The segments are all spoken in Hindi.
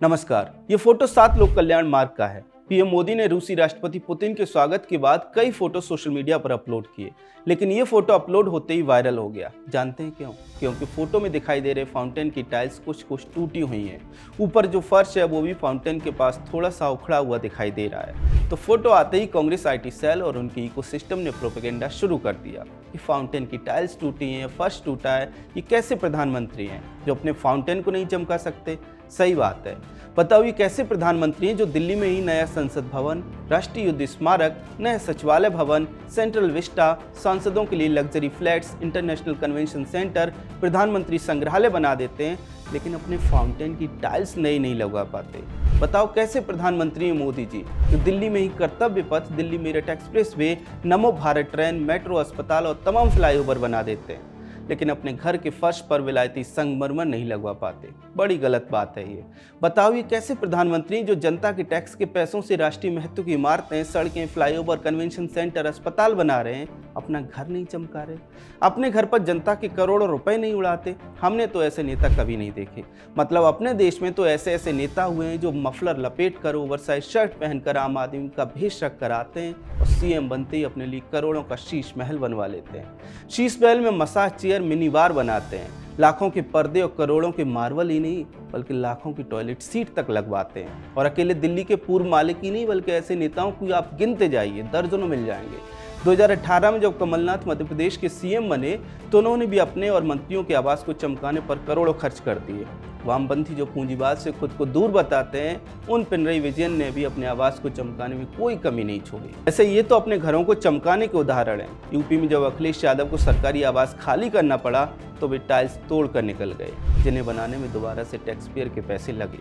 नमस्कार। ये फोटो 7 लोक कल्याण मार्ग का है। पीएम मोदी ने रूसी राष्ट्रपति पुतिन के स्वागत के बाद कई फोटो सोशल मीडिया पर अपलोड किए, लेकिन ये फोटो अपलोड होते ही वायरल हो गया। जानते हैं क्यों? क्योंकि फोटो में दिखाई दे रहे फाउंटेन की टाइल्स कुछ टूटी हुई हैं। ऊपर जो फर्श है वो भी फाउंटेन के पास थोड़ा सा उखड़ा हुआ दिखाई दे रहा है। तो फोटो आते ही कांग्रेस IT सेल और उनकी इकोसिस्टम ने प्रोपेगेंडा शुरू कर दिया कि फाउंटेन की टाइल्स टूटी हैं, फर्श टूटा है। ये कैसे प्रधानमंत्री हैं जो अपने फाउंटेन को नहीं चमका सकते? सही बात है। बताओ ये कैसे प्रधानमंत्री हैं जो दिल्ली में ही नया संसद भवन, राष्ट्रीय युद्ध स्मारक, नया सचिवालय भवन, सेंट्रल विस्टा, सांसदों के लिए luxury flats, international convention centre, प्रधानमंत्री संग्रहालय बना देते हैं, लेकिन अपने फाउंटेन की टाइल्स नई नहीं लगवा पाते। बताओ कैसे प्रधानमंत्री हैं मोदी जी जो दिल्ली में ही कर्तव्य पथ, दिल्ली मेरठ एक्सप्रेसवे, नमो भारत ट्रेन, मेट्रो, अस्पताल और तमाम फ्लाईओवर बना देते हैं, लेकिन अपने घर के फर्श पर विलायती संगमरमर नहीं लगवा पाते। बड़ी गलत बात है ये। बताओ ये कैसे प्रधानमंत्री जो जनता के टैक्स के पैसों से राष्ट्रीय महत्व की इमारतें, सड़कें, फ्लाईओवर, कन्वेंशन सेंटर, अस्पताल बना रहे हैं, अपना घर नहीं चमका रहे, अपने घर पर जनता के करोड़ों रुपए नहीं उड़ाते। हमने तो ऐसे नेता कभी नहीं देखे। मतलब अपने देश में तो ऐसे ऐसे नेता हुए हैं जो मफलर लपेट कर, ओवरसाइज शर्ट पहनकर आम आदमी का भेष रख कर आते हैं और CM बनते ही अपने लिए करोड़ों का शीश महल बनवा लेते हैं। शीश महल में मसाज चेयर, मिनी बार बनाते हैं, लाखों के पर्दे और करोड़ों के मार्बल ही नहीं बल्कि लाखों की टॉयलेट सीट तक लगवाते हैं। और अकेले दिल्ली के पूर्व मालिक ही नहीं बल्कि ऐसे नेताओं को आप गिनते जाइए, दर्जनों मिल जाएंगे। 2018 में जब कमलनाथ मध्य प्रदेश के CM बने तो उन्होंने भी अपने और मंत्रियों के आवास को चमकाने पर करोड़ों खर्च कर दिए। वामपंथी जो पूंजीवाद से खुद को दूर बताते हैं, उन पिनरई विजयन ने भी अपने आवास को चमकाने में कोई कमी नहीं छोड़ी। ऐसे ये तो अपने घरों को चमकाने के उदाहरण हैं। यूपी में जब अखिलेश यादव को सरकारी आवास खाली करना पड़ा तो वे टाइल्स तोड़ कर निकल गए, जिन्हें बनाने में दोबारा से टैक्स पेयर के पैसे लगे।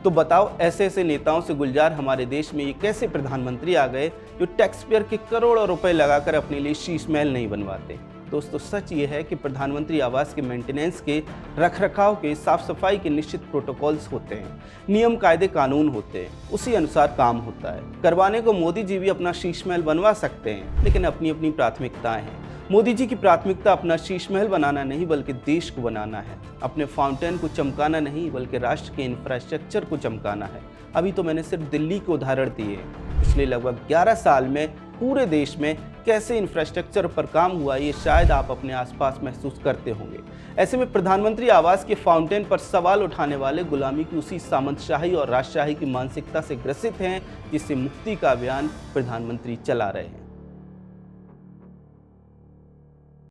तो बताओ ऐसे ऐसे नेताओं से गुलजार हमारे देश में ये कैसे प्रधानमंत्री आ गए जो टैक्स पेयर के करोड़ों रुपए लगाकर अपने लिए शीश महल नहीं बनवाते। दोस्तों सच ये है कि प्रधानमंत्री आवास के मेंटेनेंस के, रखरखाव के, साफ सफाई के निश्चित प्रोटोकॉल्स होते हैं, नियम कायदे कानून होते हैं, उसी अनुसार काम होता है। करवाने को मोदी जी भी अपना शीश महल बनवा सकते हैं, लेकिन अपनी अपनी प्राथमिकताएं हैं। मोदी जी की प्राथमिकता अपना शीश महल बनाना नहीं बल्कि देश को बनाना है, अपने फाउंटेन को चमकाना नहीं बल्कि राष्ट्र के इंफ्रास्ट्रक्चर को चमकाना है। अभी तो मैंने सिर्फ दिल्ली के उदाहरण दिए। पिछले लगभग 11 साल में पूरे देश में कैसे इंफ्रास्ट्रक्चर पर काम हुआ ये शायद आप अपने आसपास महसूस करते होंगे। ऐसे में प्रधानमंत्री आवास के फाउंटेन पर सवाल उठाने वाले गुलामी की उसी सामंतशाही और राजशाही की मानसिकता से ग्रसित हैं जिससे मुक्ति का अभियान प्रधानमंत्री चला रहे हैं।